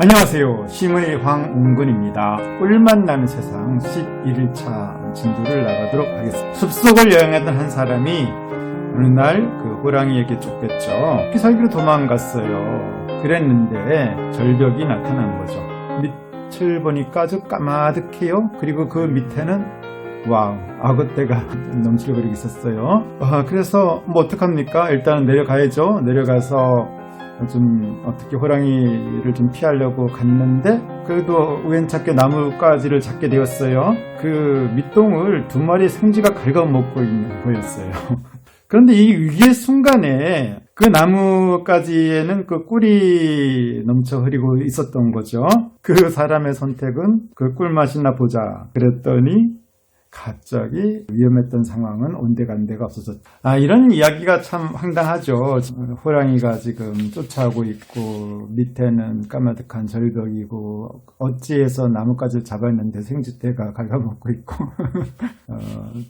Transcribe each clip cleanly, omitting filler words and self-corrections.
안녕하세요. 시문의 황웅근입니다. 꿀맛 나는 세상 11일차 진도를 나가도록 하겠습니다. 숲속을 여행하던 한 사람이 어느 날 그 호랑이에게 쫓겼죠. 피살기로 도망갔어요. 그랬는데 절벽이 나타난 거죠. 밑을 보니까 아주 까마득해요. 그리고 그 밑에는 와우, 악어떼가 넘실거리고 있었어요. 그래서 뭐 어떡합니까? 일단은 내려가야죠. 내려가서 좀 어떻게 호랑이를 좀 피하려고 갔는데 그래도 우연찮게 나뭇가지를 잡게 되었어요. 그 밑동을 두 마리의 생쥐가 갉아먹고 있는 거였어요. 그런데 이 위기의 순간에 그 나뭇가지에는 그 꿀이 넘쳐 흐리고 있었던 거죠. 그 사람의 선택은 그 꿀맛이나 보자 그랬더니 갑자기 위험했던 상황은 온데간데가 없어졌다. 이런 이야기가 참 황당하죠. 호랑이가 지금 쫓아오고 있고 밑에는 까마득한 절벽이고 어찌해서 나뭇가지를 잡았는데 생쥐떼가 갉아먹고 있고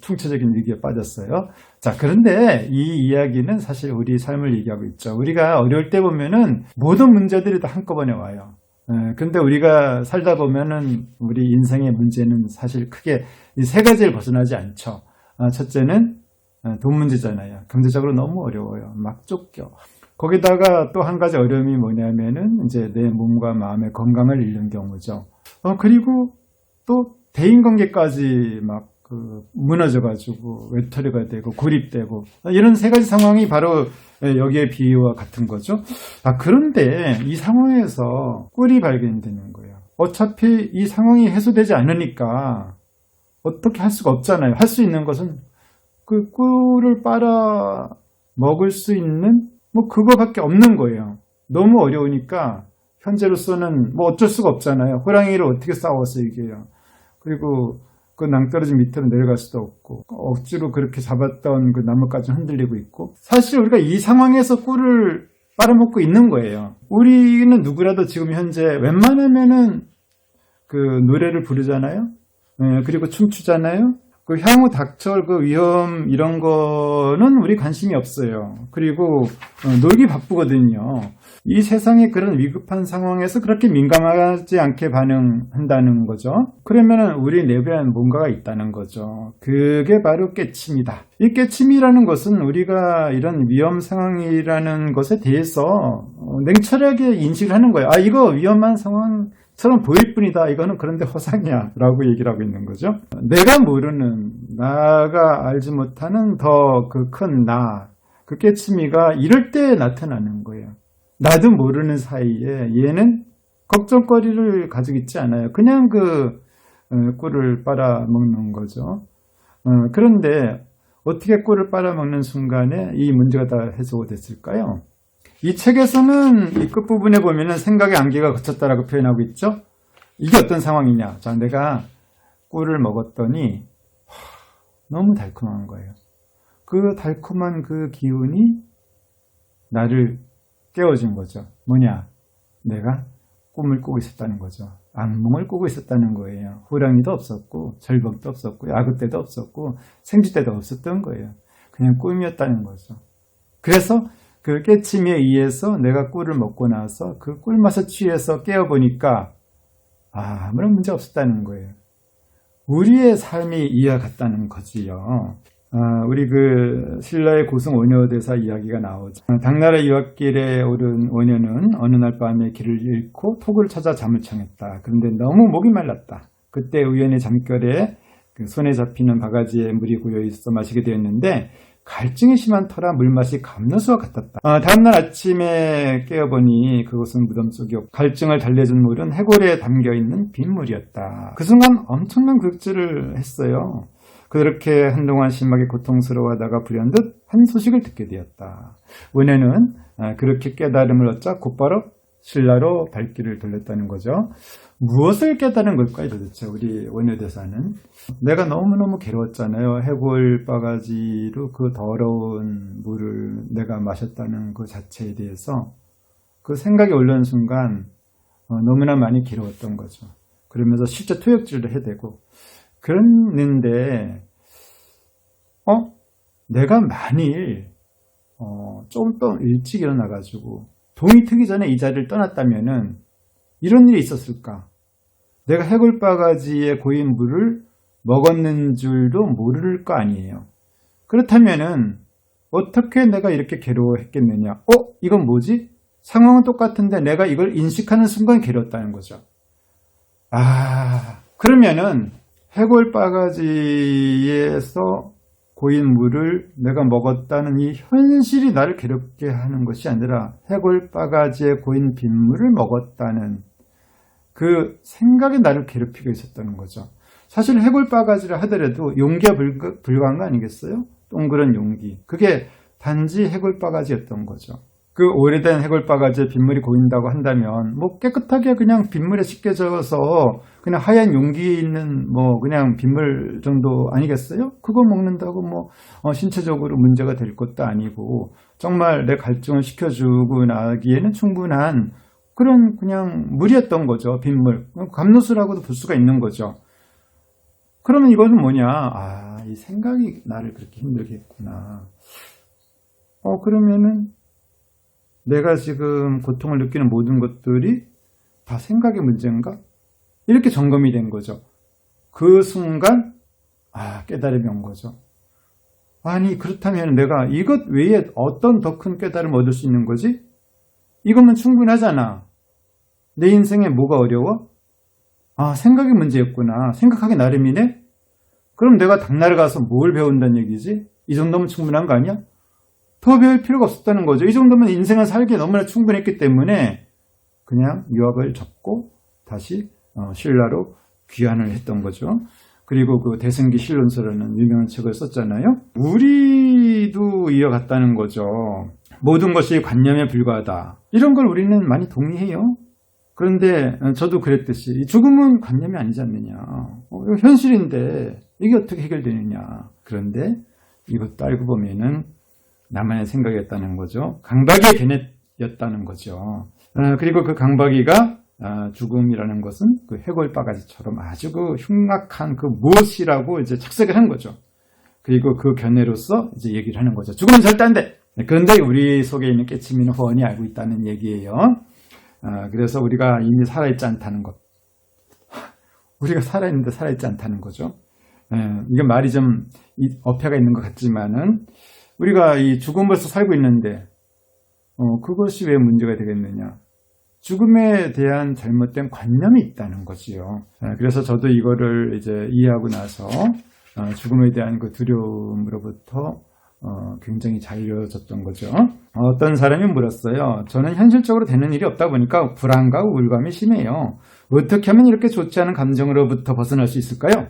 총체적인 위기에 빠졌어요. 자, 그런데 이 이야기는 사실 우리 삶을 얘기하고 있죠. 우리가 어려울 때 보면은 모든 문제들이 다 한꺼번에 와요. 근데 우리가 살다 보면은 우리 인생의 문제는 사실 크게 이 세 가지를 벗어나지 않죠. 첫째는 돈 문제잖아요. 경제적으로 너무 어려워요. 막 쫓겨. 거기다가 또 한 가지 어려움이 뭐냐면은 이제 내 몸과 마음의 건강을 잃는 경우죠. 그리고 또 대인관계까지 막 무너져가지고 외톨이가 되고 고립되고 이런 세 가지 상황이 바로 여기에 비유와 같은 거죠. 그런데 이 상황에서 꿀이 발견되는 거예요. 어차피 이 상황이 해소되지 않으니까 어떻게 할 수가 없잖아요. 할 수 있는 것은 그 꿀을 빨아 먹을 수 있는 뭐 그거밖에 없는 거예요. 너무 어려우니까 현재로서는 뭐 어쩔 수가 없잖아요. 호랑이를 어떻게 싸워서 이겨요. 그리고 그 낭떠러지 밑으로 내려갈 수도 없고 억지로 그렇게 잡았던 그 나뭇가지 흔들리고 있고 사실 우리가 이 상황에서 꿀을 빨아먹고 있는 거예요. 우리는 누구라도 지금 현재 웬만하면은 그 노래를 부르잖아요. 그리고 춤추잖아요. 그 향후 닥쳐올 그 위험 이런 거는 우리 관심이 없어요. 그리고 놀기 바쁘거든요. 이 세상의 그런 위급한 상황에서 그렇게 민감하지 않게 반응한다는 거죠. 그러면은 우리 내부에 뭔가가 있다는 거죠. 그게 바로 깨침이다. 이 깨침이라는 것은 우리가 이런 위험 상황이라는 것에 대해서 냉철하게 인식을 하는 거예요. 이거 위험한 상황처럼 보일 뿐이다. 이거는 그런데 허상이야 라고 얘기를 하고 있는 거죠. 내가 모르는, 나가 알지 못하는 더 그 큰 나, 그 깨침이가 이럴 때 나타나는 거예요. 나도 모르는 사이에 얘는 걱정거리를 가지고 있지 않아요. 그냥 꿀을 빨아먹는 거죠. 그런데 어떻게 꿀을 빨아먹는 순간에 이 문제가 다 해소됐을까요? 이 책에서는 이 끝부분에 보면은 생각의 안개가 걷혔다라고 표현하고 있죠. 이게 어떤 상황이냐. 자, 내가 꿀을 먹었더니 너무 달콤한 거예요. 그 달콤한 그 기운이 나를 깨워준 거죠. 뭐냐? 내가 꿈을 꾸고 있었다는 거죠. 악몽을 꾸고 있었다는 거예요. 호랑이도 없었고 절벽도 없었고 악어떼도 없었고 생쥐떼도 없었던 거예요. 그냥 꿈이었다는 거죠. 그래서 그 깨침에 의해서 내가 꿀을 먹고 나서 그 꿀맛에 취해서 깨어보니까 아무런 문제 없었다는 거예요. 우리의 삶이 이와 같다는 거지요. 우리 신라의 고승 원효대사 이야기가 나오죠. 당나라 유학길에 오른 원효는 어느 날 밤에 길을 잃고 톡을 찾아 잠을 청했다. 그런데 너무 목이 말랐다. 그때 우연히 잠결에 손에 잡히는 바가지에 물이 고여 있어 마시게 되었는데 갈증이 심한 터라 물맛이 감로수와 같았다. 다음날 아침에 깨어보니 그곳은 무덤 속이었고 갈증을 달래준 물은 해골에 담겨있는 빗물이었다. 그 순간 엄청난 굴욕질을 했어요. 그렇게 한동안 심하게 고통스러워하다가 불현듯 한 소식을 듣게 되었다. 원효는 그렇게 깨달음을 얻자 곧바로 신라로 발길을 돌렸다는 거죠. 무엇을 깨달은 걸까요 도대체 우리 원효대사는? 내가 너무너무 괴로웠잖아요. 해골 바가지로 그 더러운 물을 내가 마셨다는 그 자체에 대해서 그 생각이 올라온 순간 너무나 많이 괴로웠던 거죠. 그러면서 실제 토역질도 해대고 그랬는데 내가 만일 좀 더 일찍 일어나가지고 동이 트기 전에 이 자리를 떠났다면은 이런 일이 있었을까? 내가 해골바가지의 고인 물을 먹었는 줄도 모를 거 아니에요. 그렇다면은 어떻게 내가 이렇게 괴로워했겠느냐? 이건 뭐지? 상황은 똑같은데 내가 이걸 인식하는 순간 괴롭다는 거죠. 그러면은 해골바가지에서 고인 물을 내가 먹었다는 이 현실이 나를 괴롭게 하는 것이 아니라 해골바가지에 고인 빗물을 먹었다는 그 생각이 나를 괴롭히고 있었다는 거죠. 사실 해골바가지를 하더라도 용기가 불과한 거 아니겠어요? 동그란 용기. 그게 단지 해골바가지였던 거죠. 그 오래된 해골바가지에 빗물이 고인다고 한다면 뭐 깨끗하게 그냥 빗물에 씻겨져서 그냥 하얀 용기 있는 뭐 그냥 빗물 정도 아니겠어요? 그거 먹는다고 뭐 신체적으로 문제가 될 것도 아니고 정말 내 갈증을 식혀주고 나기에는 충분한 그런 그냥 물이었던 거죠. 빗물. 감로수라고도 볼 수가 있는 거죠. 그러면 이거는 뭐냐? 이 생각이 나를 그렇게 힘들게 했구나. 그러면은 내가 지금 고통을 느끼는 모든 것들이 다 생각의 문제인가? 이렇게 점검이 된 거죠. 그 순간 깨달음이 온 거죠. 아니 그렇다면 내가 이것 외에 어떤 더 큰 깨달음을 얻을 수 있는 거지? 이것만 충분하잖아. 내 인생에 뭐가 어려워? 생각의 문제였구나. 생각하기 나름이네? 그럼 내가 당나라 가서 뭘 배운다는 얘기지? 이 정도면 충분한 거 아니야? 더 배울 필요가 없었다는 거죠. 이 정도면 인생을 살기에 너무나 충분했기 때문에 그냥 유학을 접고 다시 신라로 귀환을 했던 거죠. 그리고 그 대승기 신론서라는 유명한 책을 썼잖아요. 우리도 이어갔다는 거죠. 모든 것이 관념에 불과하다. 이런 걸 우리는 많이 동의해요. 그런데 저도 그랬듯이 죽음은 관념이 아니지 않느냐. 현실인데 이게 어떻게 해결되느냐. 그런데 이것도 알고 보면은 나만의 생각이었다는 거죠. 강박이의 견해였다는 거죠. 그리고 그 강박이가 죽음이라는 것은 그 해골바가지처럼 아주 그 흉악한 그 무엇이라고 이제 착색을 한 거죠. 그리고 그 견해로서 이제 얘기를 하는 거죠. 죽음은 절대 안 돼. 그런데 우리 속에 있는 깨치미는 훤히 알고 있다는 얘기예요. 그래서 우리가 이미 살아있지 않다는 것. 우리가 살아있는데 살아있지 않다는 거죠. 이건 말이 좀 어폐가 있는 것 같지만은 우리가 이 죽음으로서 살고 있는데 그것이 왜 문제가 되겠느냐. 죽음에 대한 잘못된 관념이 있다는 거지요. 그래서 저도 이거를 이제 이해하고 나서 죽음에 대한 그 두려움으로부터 굉장히 자유로워졌던 거죠. 어떤 사람이 물었어요. 저는 현실적으로 되는 일이 없다 보니까 불안과 우울감이 심해요. 어떻게 하면 이렇게 좋지 않은 감정으로부터 벗어날 수 있을까요?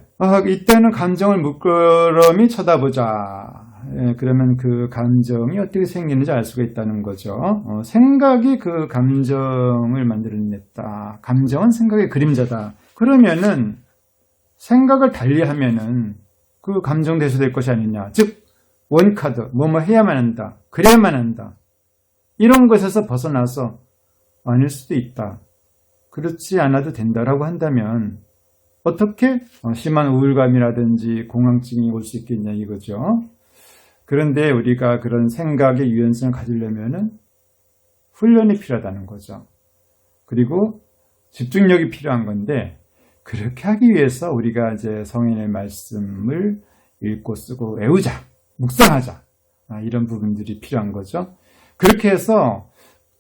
이때는 감정을 물끄러미 쳐다보자. 그러면 그 감정이 어떻게 생기는지 알 수가 있다는 거죠. 생각이 그 감정을 만들어냈다. 감정은 생각의 그림자다. 그러면은 생각을 달리하면은 그 감정 대수될 것이 아니냐. 즉 원카드, 뭐뭐 해야만 한다. 그래야만 한다. 이런 것에서 벗어나서 아닐 수도 있다. 그렇지 않아도 된다라고 한다면 어떻게 심한 우울감이라든지 공황증이 올 수 있겠냐 이거죠. 그런데 우리가 그런 생각의 유연성을 가지려면은 훈련이 필요하다는 거죠. 그리고 집중력이 필요한 건데 그렇게 하기 위해서 우리가 이제 성인의 말씀을 읽고 쓰고 외우자, 묵상하자 이런 부분들이 필요한 거죠. 그렇게 해서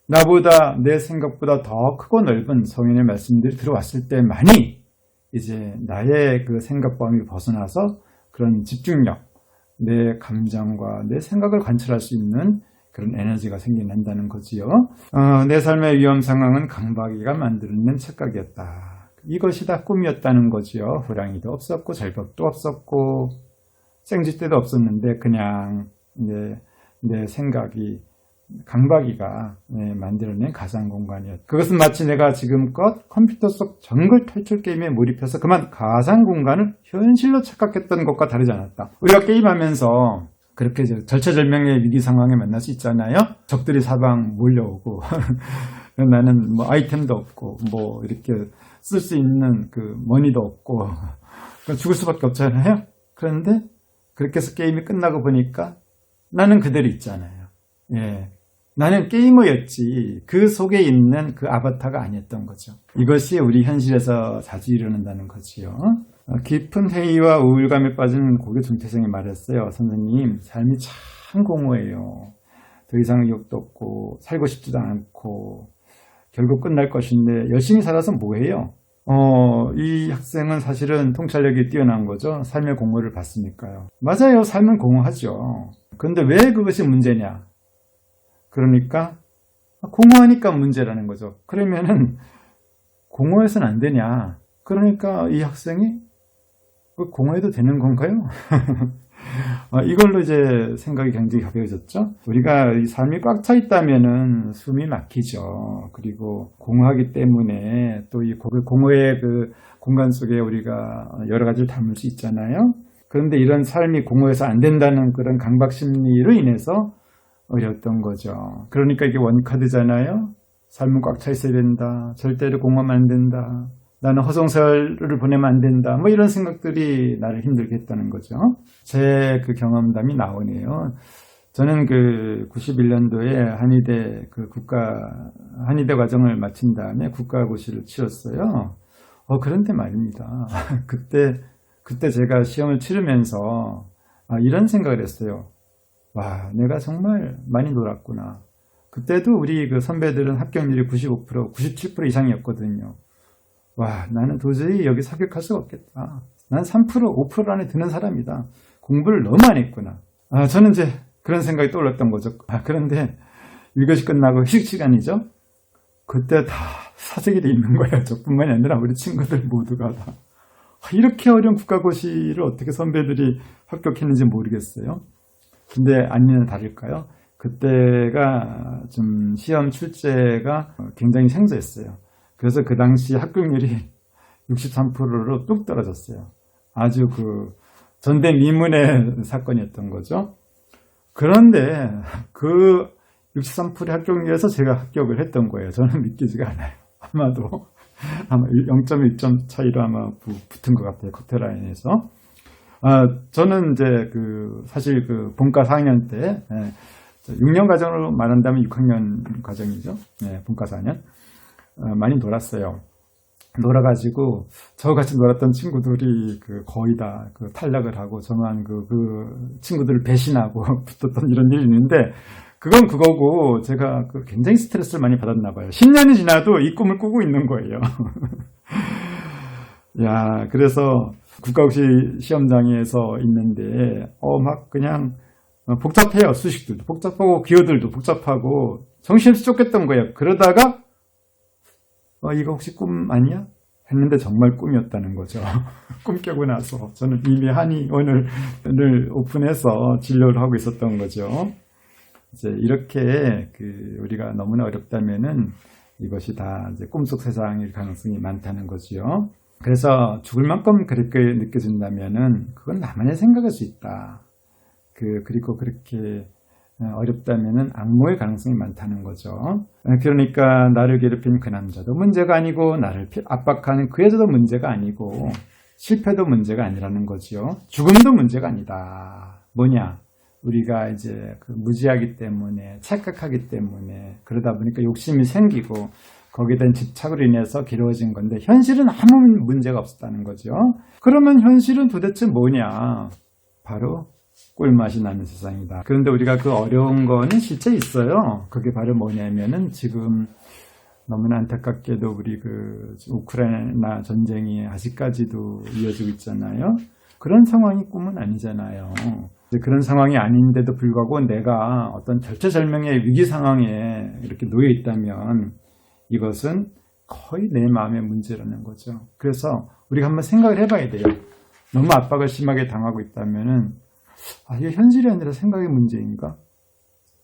나보다 내 생각보다 더 크고 넓은 성인의 말씀들이 들어왔을 때만이 이제 나의 그 생각 범위 벗어나서 그런 집중력, 내 감정과 내 생각을 관찰할 수 있는 그런 에너지가 생겨난다는 거지요. 내 삶의 위험 상황은 강박이가 만들어낸 착각이었다. 이것이 다 꿈이었다는 거지요. 호랑이도 없었고 절벽도 없었고 생쥐떼도 없었는데 그냥 내 생각이 강박이가 만들어낸 가상 공간이었다. 그것은 마치 내가 지금껏 컴퓨터 속 정글 탈출 게임에 몰입해서 그만 가상 공간을 현실로 착각했던 것과 다르지 않았다. 우리가 게임하면서 그렇게 절체절명의 위기 상황에 만날 수 있잖아요. 적들이 사방 몰려오고 나는 뭐 아이템도 없고 뭐 이렇게 쓸 수 있는 그 머니도 없고 죽을 수밖에 없잖아요. 그런데 그렇게 해서 게임이 끝나고 보니까 나는 그대로 있잖아요. 예. 나는 게이머였지 그 속에 있는 그 아바타가 아니었던 거죠. 이것이 우리 현실에서 자주 일어난다는 거지요. 깊은 회의와 우울감에 빠진 고교 중퇴생이 말했어요. 선생님, 삶이 참 공허해요. 더 이상 의욕도 없고 살고 싶지도 않고 결국 끝날 것인데 열심히 살아서 뭐해요? 이 학생은 사실은 통찰력이 뛰어난 거죠. 삶의 공허를 봤으니까요. 맞아요. 삶은 공허하죠. 그런데 왜 그것이 문제냐? 그러니까 공허하니까 문제라는 거죠. 그러면은 공허해서는 안 되냐? 그러니까 이 학생이 공허해도 되는 건가요? 이걸로 이제 생각이 굉장히 가벼워졌죠. 우리가 이 삶이 꽉 차 있다면은 숨이 막히죠. 그리고 공허하기 때문에 또 이 공허의 그 공간 속에 우리가 여러 가지를 담을 수 있잖아요. 그런데 이런 삶이 공허해서 안 된다는 그런 강박 심리로 인해서 어려웠던 거죠. 그러니까 이게 원카드잖아요. 삶은 꽉 차 있어야 된다. 절대로 공허하면 안 된다. 나는 허송세월을 보내면 안 된다. 뭐 이런 생각들이 나를 힘들게 했다는 거죠. 제 그 경험담이 나오네요. 저는 그 91년도에 한의대 과정을 마친 다음에 국가고시를 치렀어요. 그런데 말입니다. 그때 제가 시험을 치르면서 이런 생각을 했어요. 와, 내가 정말 많이 놀았구나. 그때도 우리 그 선배들은 합격률이 95%, 97% 이상이었거든요. 와, 나는 도저히 여기 합격할 수가 없겠다. 난 3%, 5% 안에 드는 사람이다. 공부를 너무 안 했구나. 저는 이제 그런 생각이 떠올랐던 거죠. 그런데 1교시 끝나고 휴식 시간이죠. 그때 다 사색이 돼 있는 거예요. 저뿐만이 아니라 우리 친구들 모두가 다. 이렇게 어려운 국가고시를 어떻게 선배들이 합격했는지 모르겠어요. 근데 아니나 다를까요? 그때가 좀 시험 출제가 굉장히 생소했어요. 그래서 그 당시 합격률이 63%로 뚝 떨어졌어요. 아주 그 전대미문의 사건이었던 거죠. 그런데 그 63%의 합격률에서 제가 합격을 했던 거예요. 저는 믿기지가 않아요. 아마 0.1점 차이로 아마 붙은 것 같아요. 커트라인에서. 저는 이제 사실 본과 4학년 때, 6년 과정으로 말한다면 6학년 과정이죠. 본과 4학년. 많이 놀았어요. 놀아가지고, 저같이 놀았던 친구들이 거의 다 탈락을 하고, 저만 그 친구들을 배신하고 붙었던 이런 일이 있는데, 그건 그거고, 제가 굉장히 스트레스를 많이 받았나 봐요. 10년이 지나도 이 꿈을 꾸고 있는 거예요. 야, 그래서 국가고시 시험장에서 있는데, 막 그냥 복잡해요. 수식들도 복잡하고, 기호들도 복잡하고, 정신없이 쫓겼던 거예요. 그러다가, 이거 혹시 꿈 아니야? 했는데 정말 꿈이었다는 거죠. 꿈 깨고 나서 저는 이미 한의원을 오픈해서 진료를 하고 있었던 거죠. 이제 이렇게 우리가 너무나 어렵다면은 이것이 다 이제 꿈속 세상일 가능성이 많다는 거지요. 그래서 죽을 만큼 그렇게 느껴진다면은 그건 나만의 생각일 수 있다. 그리고 그렇게 어렵다면은 악몽의 가능성이 많다는 거죠. 그러니까 나를 괴롭힌 그 남자도 문제가 아니고 나를 압박하는 그 여자도 문제가 아니고 실패도 문제가 아니라는 거지요. 죽음도 문제가 아니다. 뭐냐? 우리가 이제 무지하기 때문에 착각하기 때문에 그러다 보니까 욕심이 생기고 거기에 대한 집착으로 인해서 괴로워진 건데 현실은 아무 문제가 없었다는 거죠. 그러면 현실은 도대체 뭐냐? 바로 꿀맛이 나는 세상이다. 그런데 우리가 그 어려운 거는 실제 있어요. 그게 바로 뭐냐면은 지금 너무나 안타깝게도 우리 우크라이나 전쟁이 아직까지도 이어지고 있잖아요. 그런 상황이 꿈은 아니잖아요. 그런 상황이 아닌데도 불구하고 내가 어떤 절체절명의 위기 상황에 이렇게 놓여 있다면 이것은 거의 내 마음의 문제라는 거죠. 그래서 우리가 한번 생각을 해봐야 돼요. 너무 압박을 심하게 당하고 있다면은 이게 현실이 아니라 생각의 문제인가?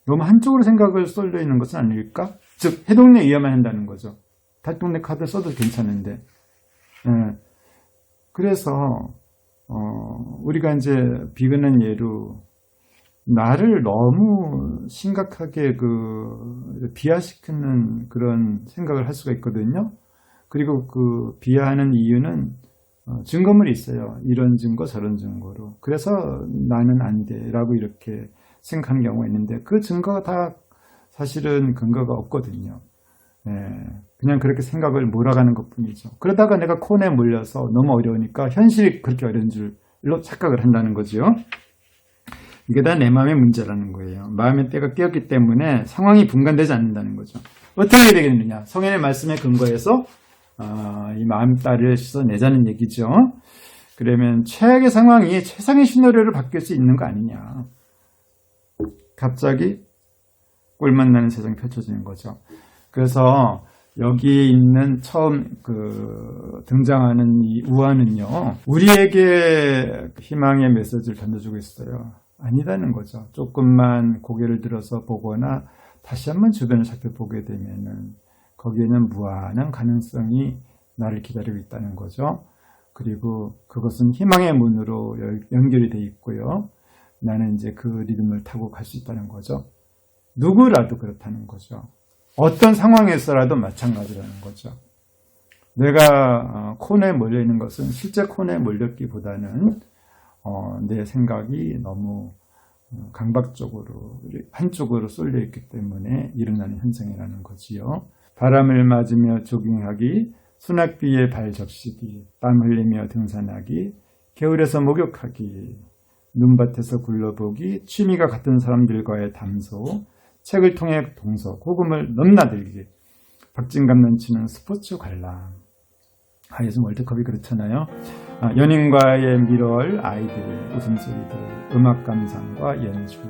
너무 한쪽으로 생각을 쏠려 있는 것은 아닐까? 즉 해동에 의해만 한다는 거죠. 달동네 카드 써도 괜찮은데. 그래서 우리가 이제 비근한 예로 나를 너무 심각하게 비하시키는 그런 생각을 할 수가 있거든요. 그리고 비하하는 이유는 증거물이 있어요. 이런 증거 저런 증거로. 그래서 나는 안 돼 라고 이렇게 생각하는 경우가 있는데 그 증거가 다 사실은 근거가 없거든요. 그냥 그렇게 생각을 몰아가는 것 뿐이죠. 그러다가 내가 콘에 몰려서 너무 어려우니까 현실이 그렇게 어려운 줄로 착각을 한다는 거죠. 이게 다 내 마음의 문제라는 거예요. 마음의 때가 깨었기 때문에 상황이 분간되지 않는다는 거죠. 어떻게 되겠느냐? 성인의 말씀에 근거해서 이 마음딸을 씻어내자는 얘기죠. 그러면 최악의 상황이 최상의 시나리오를 바뀔 수 있는 거 아니냐. 갑자기 꿀맛 나는 세상이 펼쳐지는 거죠. 그래서 여기에 있는 처음 등장하는 이 우화는요, 우리에게 희망의 메시지를 던져주고 있어요. 아니다는 거죠. 조금만 고개를 들어서 보거나 다시 한번 주변을 살펴보게 되면은 거기에는 무한한 가능성이 나를 기다리고 있다는 거죠. 그리고 그것은 희망의 문으로 연결이 돼 있고요. 나는 이제 그 리듬을 타고 갈 수 있다는 거죠. 누구라도 그렇다는 거죠. 어떤 상황에서라도 마찬가지라는 거죠. 내가 콘에 몰려있는 것은 실제 콘에 몰렸기보다는 내 생각이 너무 강박적으로 한쪽으로 쏠려 있기 때문에 일어나는 현상이라는 거지요. 바람을 맞으며 조깅하기, 소낙비에 발 적시기, 땀 흘리며 등산하기, 겨울에서 목욕하기, 눈밭에서 굴러보기, 취미가 같은 사람들과의 담소, 책을 통해 동서, 고금을 넘나들기, 박진감 넘치는 스포츠 관람. 요즘 월드컵이 그렇잖아요. 연인과의 밀월, 아이들의 웃음소리들, 음악 감상과 연주,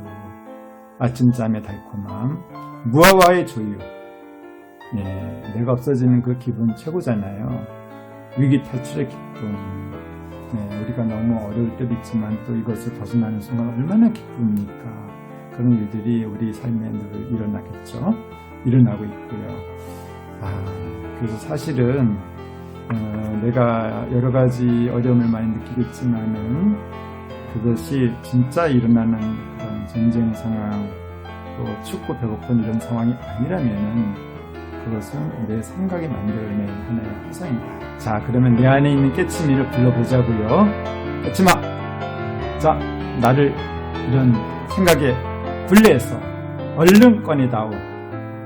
아침잠의 달콤함, 무아와의 조유. 내가 없어지는 그 기분 최고잖아요. 위기 탈출의 기쁨. 우리가 너무 어려울 때도 있지만 또 이것을 벗어나는 순간 얼마나 기쁩니까? 그런 일들이 우리 삶에 늘 일어나고 있고요. 그래서 사실은 내가 여러 가지 어려움을 많이 느끼겠지만은 그것이 진짜 일어나는 그런 전쟁 상황, 또 춥고 배고픈 이런 상황이 아니라면은 그것은 내 생각이 만들어낸 하나의 화상입니다. 자, 그러면 내 안에 있는 깨치미를 불러보자고요. 깨치마! 자, 나를 이런 생각에 분리해서 얼른 꺼내다오.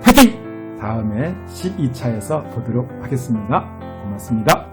파이팅! 다음에 12차에서 보도록 하겠습니다. 고맙습니다.